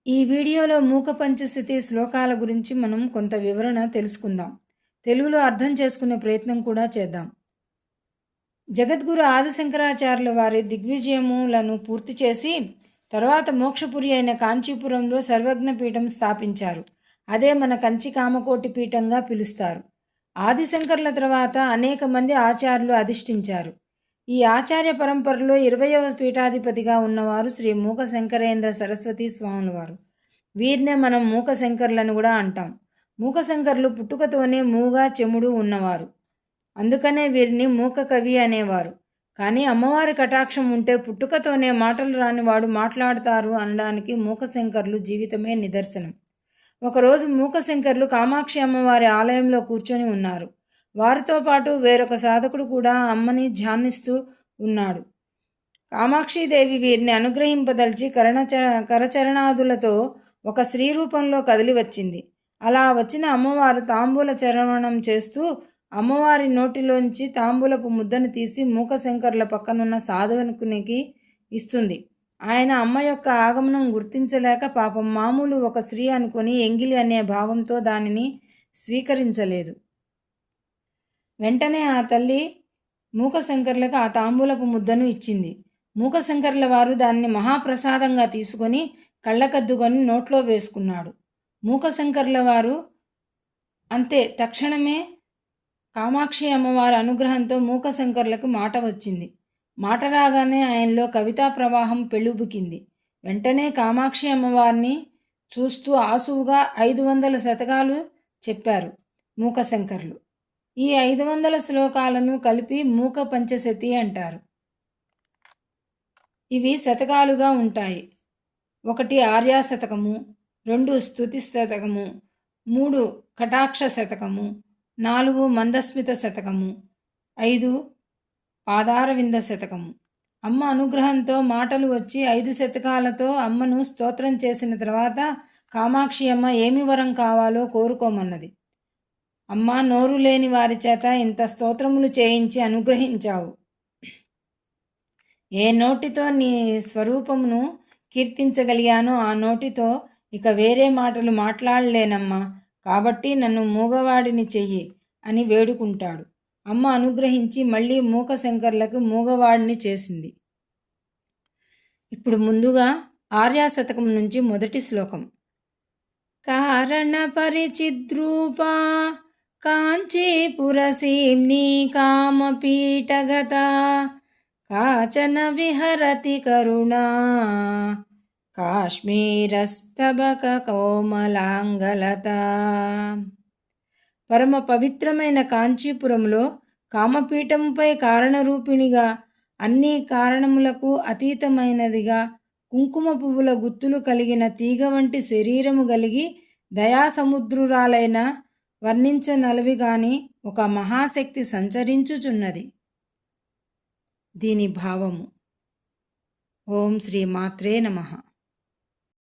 ఈ వీడియోలో మూక పంచశతి శ్లోకాల గురించి మనం కొంత వివరణ తెలుసుకుందాం. తెలుగులో అర్థం చేసుకునే ప్రయత్నం కూడా చేద్దాం. జగద్గురు ఆదిశంకరాచార్యుల వారి దిగ్విజయములను పూర్తి చేసి తర్వాత మోక్షపురి అయిన కాంచీపురంలో సర్వజ్ఞ పీఠం స్థాపించారు. అదే మన కంచి కామకోటి పీఠంగా పిలుస్తారు. ఆదిశంకర్ల తర్వాత అనేక మంది ఆచార్యులు అధిష్ఠించారు. ఈ ఆచార్య పరంపరలో 20వ పీఠాధిపతిగా ఉన్నవారు శ్రీ మూక శంకరేంద్ర సరస్వతి స్వాముల వారు. వీరినే మనం మూక శంకర్లను కూడా అంటాం. మూక శంకర్లు పుట్టుకతోనే మూగా చెముడు ఉన్నవారు. అందుకనే వీరిని మూక కవి అనేవారు. కానీ అమ్మవారి కటాక్షం ఉంటే పుట్టుకతోనే మాటలు రానివాడు మాట్లాడతారు అనడానికి మూక శంకర్లు జీవితమే నిదర్శనం. ఒకరోజు మూక శంకర్లు కామాక్షి అమ్మవారి ఆలయంలో కూర్చొని ఉన్నారు. వారితో పాటు వేరొక సాధకుడు కూడా అమ్మని ధ్యానిస్తూ ఉన్నాడు. కామాక్షీదేవి వీరిని అనుగ్రహింపదలిచి కరచరణాదులతో ఒక స్త్రీ రూపంలో కదిలి వచ్చింది. అలా వచ్చిన అమ్మవారు తాంబూల చరవణం చేస్తూ అమ్మవారి నోటిలోంచి తాంబూలపు ముద్దను తీసి మూకశంకర్ల పక్కనున్న సాధకునికి ఇస్తుంది. ఆయన అమ్మ యొక్క ఆగమనం గుర్తించలేక పాపం మామూలు ఒక స్త్రీ అనుకొని ఎంగిలి అనే భావంతో దానిని స్వీకరించలేదు. వెంటనే ఆ తల్లి మూకశంకర్లకు ఆ తాంబూలపు ముద్దను ఇచ్చింది. మూకశంకర్ల వారు దాన్ని మహాప్రసాదంగా తీసుకొని కళ్ళకద్దుకొని నోట్లో వేసుకున్నాడు. మూకశంకర్ల వారు అంతే తక్షణమే కామాక్షి అమ్మవారి అనుగ్రహంతో మూకశంకర్లకు మాట వచ్చింది. మాట రాగానే ఆయనలో కవితా ప్రవాహం పెళ్ళుబుకింది. వెంటనే కామాక్షి అమ్మవారిని చూస్తూ ఆసువుగా 500 శతకాలు చెప్పారు మూకశంకర్లు. ఈ 500 శ్లోకాలను కలిపి మూక పంచశతి అంటారు. ఇవి శతకాలుగా ఉంటాయి. 1 ఆర్యా శతకము, 2 స్తుతి శతకము, 3 కటాక్ష శతకము, 4 మందస్మిత శతకము, 5 పాదారవింద శతకము. అమ్మ అనుగ్రహంతో మాటలు వచ్చి 5 శతకాలతో అమ్మను స్తోత్రం చేసిన తర్వాత కామాక్షి అమ్మ ఏమి వరం కావాలో కోరుకోమన్నది. అమ్మా, నోరు లేని వారి చేత ఇంత స్తోత్రములు చేయించి అనుగ్రహించావు. ఏ నోటితో నీ స్వరూపమును కీర్తించగలిగానో ఆ నోటితో ఇక వేరే మాటలు మాట్లాడలేనమ్మా, కాబట్టి నన్ను మూగవాడిని చెయ్యి అని వేడుకుంటాడు. అమ్మ అనుగ్రహించి మళ్ళీ మూకశంకర్లకు మూగవాడిని చేసింది. ఇప్పుడు ముందుగా ఆర్యాశతకం నుంచి మొదటి శ్లోకం. కారణ పరిచిద్రూపా కాంచీపురసీమ్ని కామపీఠగత కాచన విహరతి కరుణా కాశ్మీరస్తబక కోమలాంగలత. పరమ పవిత్రమైన కాంచీపురంలో కామపీఠంపై కారణరూపిణిగా అన్ని కారణములకు అతీతమైనదిగా కుంకుమ పువ్వుల గుత్తులు కలిగిన తీగ వంటి శరీరము కలిగి దయాసముద్రురాలైన వర్ణించనలవిగాని ఒక మహాశక్తి సంచరించుచున్నది. దీని భావము. ఓం శ్రీ మాత్రే నమః.